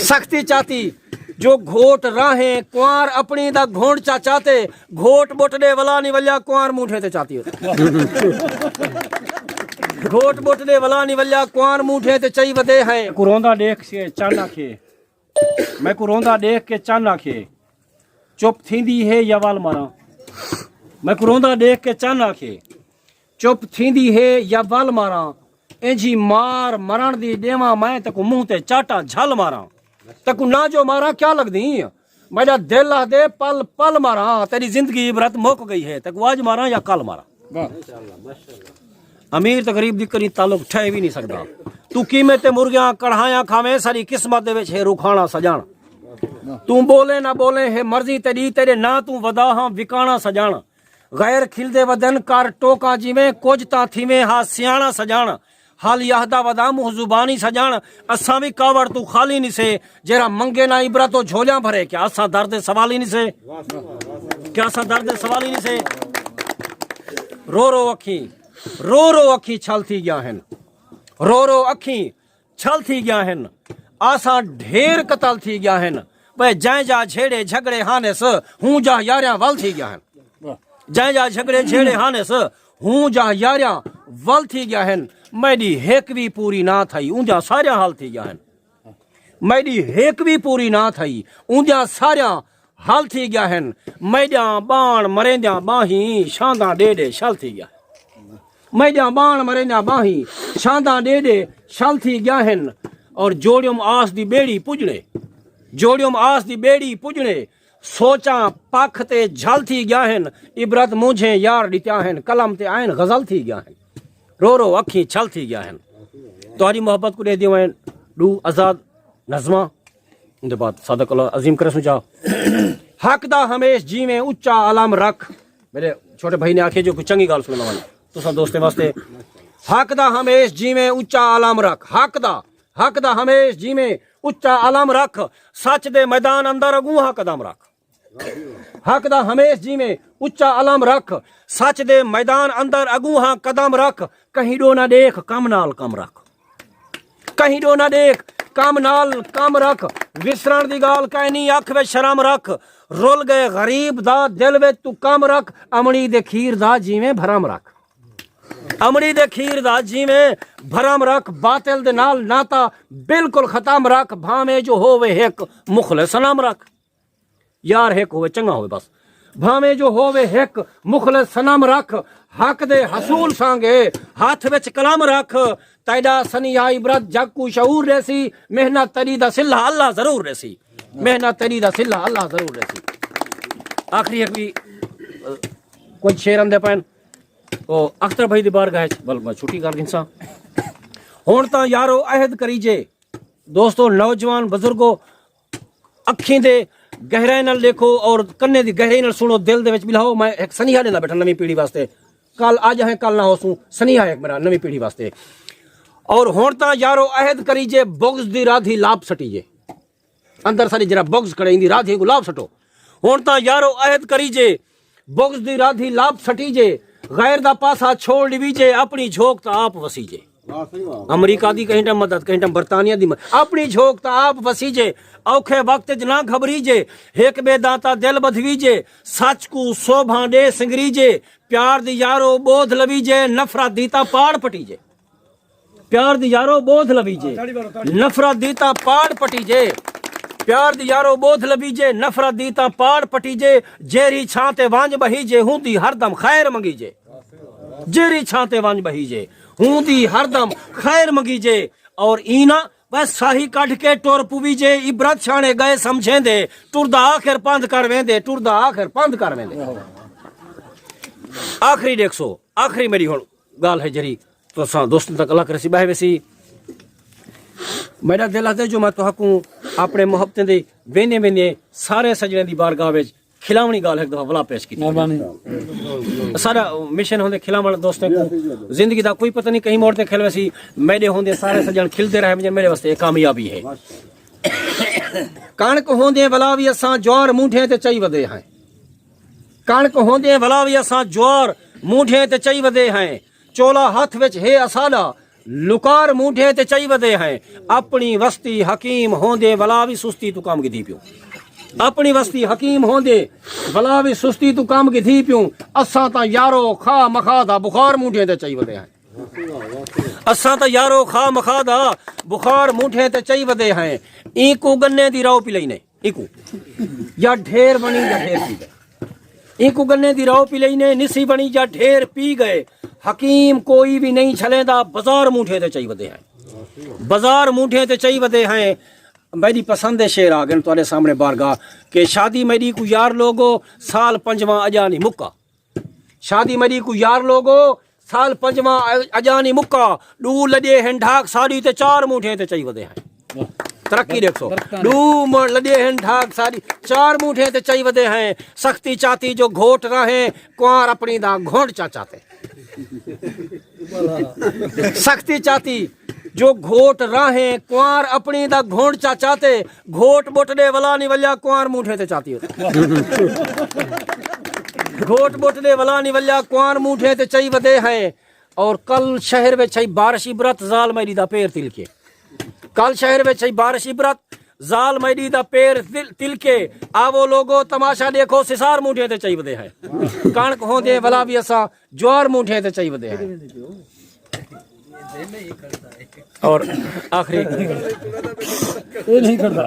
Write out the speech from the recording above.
सख्ती चाहती जो घोट राहे कुआर अपनी दा घोंड चाहते घोट बोटने वाला नहीं वल्या कुआर मुठे ते चाहती हो घोट बोटने वाला नहीं वल्या कुआर मुठे ते चई वदे है कुरोंदा देख के चन आखे मैं कुरोंदा देख के चन आखे चुप थींदी है या वाल मारा मैं कुरोंदा देख के चन आखे चुप थींदी है या वाल मारा इंजी मार मरण दी देवा मैं तकु मुंह ते चाटा झल मारा तकु ना जो मारा क्या लगदी मेरा दिल आ दे पल पल मारा तेरी जिंदगी इबरत मुक गई है तकु आज मारा या कल मारा अमीर ते गरीब दी करी ताल्लुक ठह भी नहीं सकदा तू कीमे ते मुर्गियां कढ़ाया खावे सारी किस्मत दे विच है रुखाना सजान तू बोले ना बोले है मर्जी तेरी तेरे ना तू वदा हां विकाना सजान गैर खिलदे वदन कर टोका जिवें कुछ ता थीवें हा सियाणा सजान हाल याहदा वदा मुह जुबानी सजान असा भी कावड़ तू खाली नहीं से जेरा मंगे ना इबरतो झोलियां भरे क्या असा दर्द सवाल ही नहीं से क्या असा दर्द सवाल ही नहीं से रो रो अखी छल थी गया हैं रो अखी छल थी गया हैं आसा ढेर कतल थी गया हैं भाई जै जा छेड़े झगड़े हाने स हूं जा यारियां वल थी गया हैं जै जा झगड़े छेड़े हाने स हूं जा यारियां वल थी गया हैं मेरी हेक भी पूरी ना थई ऊंजा सारिया हाल थी गया हैं मेरी हेक भी पूरी ना थई ऊंजा सारिया हाल थी गया हैं मैजा बाण मरेंद्या बाही शांदा डेडे शल थी गया मैजा बाण मरेंद्या बाही शांदा डेडे शल थी गया हैं और जोड़ियम आस दी बेड़ी पुजने जोड़ियम आस दी बेड़ी पुजने सोचा पख ते झल थी गया हैं इबरत मुझे यार दित्या हैं कलम ते आयन गजल थी गया हैं रो अखी छल थी गया हैं तुम्हारी मोहब्बत को दे दियो हैं डू आजाद नज़मा उनके बाद सदक अजीम करे सुझा हक दा हमेश जी में उच्चा आलम रख मेरे छोटे भाई ने आखे जो कुछ चंगी गाल सुनने वाली तो सब दोस्ते वास्ते हक दा हमेश जी में उच्चा आलम रख हक दा हमेश जी में उच्चा आलम रख सच दे मैदान अंदर अगूहा कदम रख हक दा हमेश जी में उच्चा आलम रख सच दे मैदान अंदर अगूहा कदम रख कहीं डो ना देख कम नाल कम रख कहीं डो ना देख कम नाल कम रख विसरण दी गाल कहनी अख वे शर्म रख रुल गए गरीब दा दिल वे तू कम रख अमड़ी दे खीर दा जिवें भरम रख अमड़ी दे खीर दा जिवें भरम रख बातिल दे नाल नाता बिल्कुल खत्म रख भावे जो होवे एक मुखलिस सनम रख यार एक होवे चंगा होवे बस भावे जो होवे एक मुखलिस सनम रख हक दे हसूल सांगे हाथ विच कलम रख तैदा सनिया इबरत जग को शऊर रहसी मेहनत तरी दा सिल्ला अल्लाह जरूर रहसी मेहनत तरी दा सिल्ला अल्लाह जरूर रहसी आखिरी एक भी कुछ शेर आंदे पैन ओ अख्तर भाई दी बारगाह च बल मैं छुट्टी कर दिंसा हुण तां यारो अहद करीजे दोस्तों नौजवान बुजुर्गो अखीं दे गहराई नाल देखो और कन्ने दी गहराई नाल सुनो दिल दे विच मिलाओ मैं एक सनीहा देना बैठा नवी पीढ़ी वास्ते कल आज है कल ना होसूं सनीहा एक मेरा नवी पीढ़ी वास्ते और हुण तां यारो अहद करीजे बुग़्ज़ दी राधी लाभ सटीजे अंदर सारी जरा बुग़्ज़ खड़े इंदी राधी को लाभ सटो हुण तां यारो अहद करीजे बुग़्ज़ दी राधी लाभ सटीजे गैर दा पासा छोड़ दीजे अपनी झोंक ता आप वसीजे अमरीका दी कहीं मदद कहीं बरतानिया दी अपनी झोंक ता आप वसीजे औखे वक्त च ना घबरीजे एक बेदाता दिल बधवीजे सच को शोभा दे सिंगरीजे प्यार दी यारो बोध लवीजे नफरत दीता पाड़ पटीजे प्यार दी यारो बोध लवीजे नफरत दीता पाड़ पटीजे प्यार दी यारो बोध लवीजे नफरत दीता पाड़ पटीजे जेरी छाते वांज बहीजे हुंदी हरदम खैर मंगीजे जेरी छाते वांज बहीजे हुंदी हरदम खैर मंगीजे और ईना बस साही कट के टुर पुवीजे इबरत छाने गए समझेंदे टुरदा आखिर पंध कर वेंदे टुरदा आखिर पंध कर वेंदे आखिरी देखो आखिरी मेरी हुण गाल है जरी तो सा दोस्तों तक अल्लाह करे सी बाहे वसी मेरा दिल आते जो मैं तो हकूं अपने मोहब्बतें दे वेने वेने सारे सजने दी बारगाह विच खिलावनी गाल एक दफा वला पेश की सारा मिशन होंदे खिलावण दोस्तों को जिंदगी दा कोई पता नहीं कहीं मोड़ ते खिल वसी मेरे होंदे सारे सजन खिलते रहे मेरे वास्ते कामयाबी है कणक होंदे वला भी असां ज्वार मूठे ते चई वदे हैं कणक होंदे वला भी असां ज्वार मूठे ते चई वदे हैं चोला हाथ विच है असाडा लुकार मूठे ते चई वदे हैं अपनी वस्ती हकीम होंदे भला भी सुस्ती तू काम गिधी पियो अपनी वस्ती हकीम होंदे भला भी सुस्ती तू काम गिधी पियो असां ता यारो खा मखा दा बुखार मूठे ते चई वदे हैं असां ता यारो खा मखा दा बुखार मूठे ते चई वदे हैं इको गन्ने दी राव पी लईने इको या ढेर बनी या ढेर पी गए इको गन्ने दी राव पी लईने निसी बनी या ढेर पी गए हकीम कोई भी नहीं छलेंदा बाजार मूठे ते चई वदे हैं बाजार मूठे ते चई वदे हैं मेरी पसंद शेर आ गए तुम्हारे सामने बारगाह के शादी मेरी को यार लोगो साल पंजवा अजानी मुक्का शादी मेरी को यार लोगो साल पंजवा अजानी मुक्का डू लॾे हैं ढाक साड़ी ते चार मूठे ते चई वदे हैं तरक्की देखो डू लॾे हैं ढाक साड़ी चार मूठे ते चई वदे हैं सख्ती चाती जो घोट रहे कुंवार अपनी दा घोट चाचाते सख्ती चाती जो घोट राहे कुंवार अपनी दा घोट चाचाते घोट बोटने वाला नहीं वल्या कुंवार मूठे ते चाती घोट बोटने वाला नहीं वल्या कुंवार मूठे ते चई वदे हैं और कल शहर में छई बारिश इबरत जाल मेरी दा पैर तिलके कल शहर में छई बारिश इबरत जाल मैडी दा पैर तिलके आवो लोगो तमाशा देखो सिसार मूठे ते चई वदे हैं कणक होंदे भला भी असा ज्वार मूठे ते चई वदे हैं और आखिरी ये नहीं करता